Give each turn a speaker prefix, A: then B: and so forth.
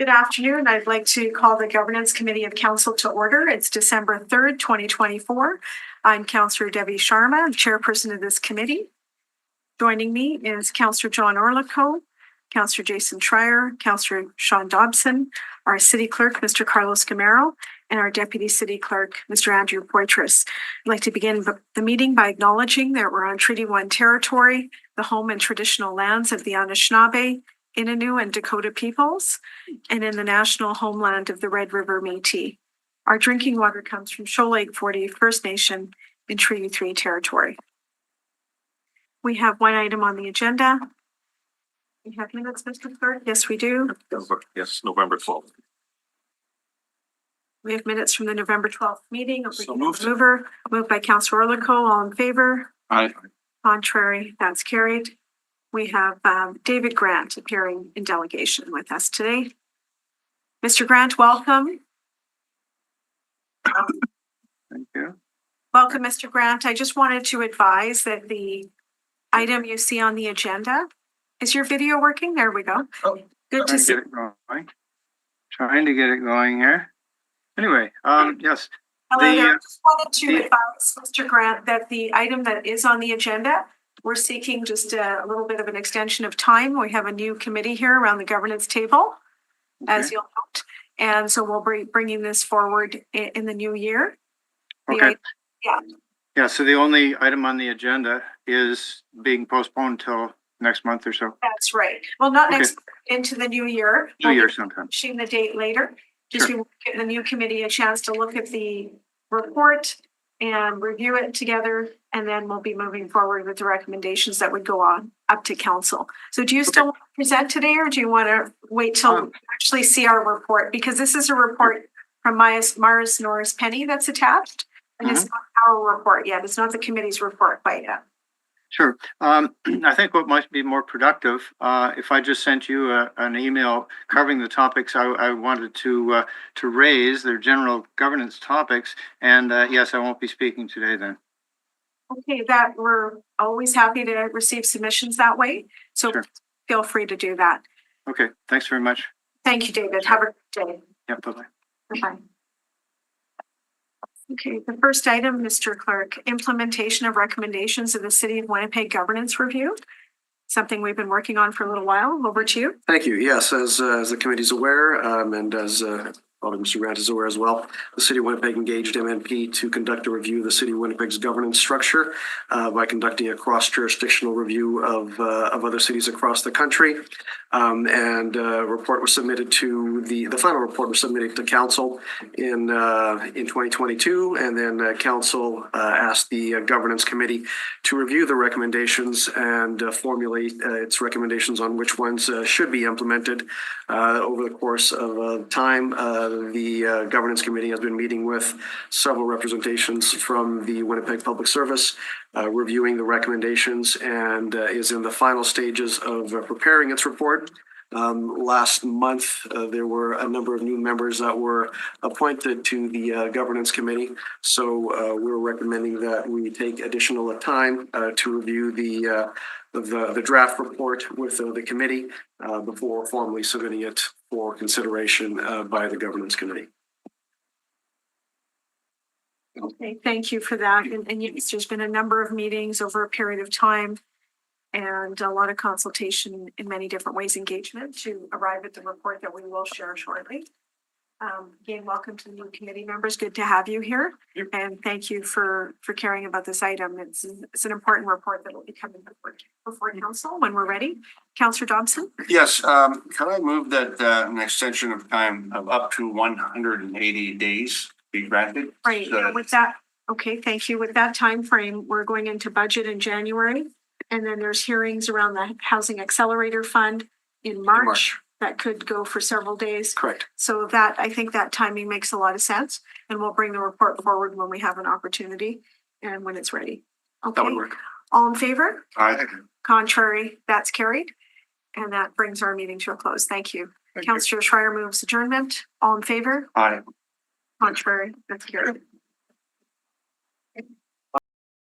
A: Good afternoon. I'd like to call the Governance Committee of Council to order. It's December 3rd, 2024. I'm Councillor Debbie Sharma, chairperson of this committee. Joining me is Councillor John Orlikow, Councillor Jason Schreier, Councillor Sean Dobson, our City Clerk, Mr. Carlos Gamero, and our Deputy City Clerk, Mr. Andrew Poitras. I'd like to begin the meeting by acknowledging that we're on Treaty 1 territory, the home and traditional lands of the Anishinaabe, Innu and Dakota peoples, and in the national homeland of the Red River Métis. Our drinking water comes from Shoal Lake 40 First Nation in Treaty 3 territory. We have one item on the agenda. We have minutes, Mr. Clerk? Yes, we do.
B: Yes, November 12th.
A: We have minutes from the November 12th meeting.
B: So moved.
A: Moved by Councillor Orlikow. All in favor?
B: Aye.
A: Contrary? That's carried. We have David Grant appearing in delegation with us today. Mr. Grant, welcome.
B: Thank you.
A: Welcome, Mr. Grant. I just wanted to advise that the item you see on the agenda, is your video working? There we go.
B: Oh,
A: Good to see.
C: Trying to get it going here. Anyway, yes.
A: Hello there. I just wanted to advise Mr. Grant that the item that is on the agenda, we're seeking just a little bit of an extension of time. We have a new committee here around the governance table, as you'll note. And so we'll be bringing this forward in the new year.
C: Okay.
A: Yeah.
C: So the only item on the agenda is being postponed till next month or so.
A: That's right. Well, not
C: Okay.
A: next, into the new year.
C: New year sometime.
A: Pushing the date later. Just
C: Sure.
A: to give the new committee a chance to look at the report and review it together. And then we'll be moving forward with the recommendations that would go on up to council. So do you still want to present today, or do you want to wait till you actually see our report? Because this is a report from Mars Norris Penny that's attached. And it's not our report yet. It's not the committee's report quite yet.
C: Sure. I think what might be more productive, if I just sent you an email covering the topics I wanted to raise, their general governance topics. And yes, I won't be speaking today then.
A: Okay, that we're always happy to receive submissions that way. So
C: Sure.
A: Feel free to do that.
C: Okay, thanks very much.
A: Thank you, David. Have a good day.
C: Yeah, bye-bye.
A: Bye-bye. Okay, the first item, Mr. Clerk, implementation of recommendations of the City of Winnipeg Governance Review. Something we've been working on for a little while. Over to you.
D: Thank you. Yes, as the committee is aware, and as probably Mr. Grant is aware as well, the City of Winnipeg engaged MNP to conduct a review of the City of Winnipeg's governance structure by conducting a cross-jurisdictional review of other cities across the country. And a report was submitted to the final report was submitted to council in 2022, and then council asked the governance committee to review the recommendations and formulate its recommendations on which ones should be implemented over the course of time. The governance committee has been meeting with several representations from the Winnipeg Public Service, reviewing the recommendations, and is in the final stages of preparing its report. Last month, there were a number of new members that were appointed to the governance committee. So we're recommending that we take additional time to review the draft report with the committee before formally submitting it for consideration by the governance committee.
A: Okay, thank you for that. And yes, there's been a number of meetings over a period of time and a lot of consultation in many different ways, engagement to arrive at the report that we will share shortly. Again, welcome to the new committee members. Good to have you here.
B: Yep. And
A: thank you for caring about this item. It's an important report that will be coming before council when we're ready. Councillor Dobson?
B: yes, can I move that an extension of time of up to 180 days be granted?
A: Right,
B: So-
A: with that, okay, thank you. With that time frame, we're going into budget in January. And then there's hearings around the Housing Accelerator Fund in March. That could go for several days.
D: Correct.
A: So that, I think that timing makes a lot of sense. And we'll bring the report forward when we have an opportunity and when it's ready.
D: That would
A: Okay,
D: work.
A: all in favor?
B: Aye.
A: Contrary, that's carried. And that brings our meeting to a close. Thank you.
B: Thank you.
A: Councillor Schreier moves adjournment. All in favor?
B: Aye.
A: Contrary, that's carried.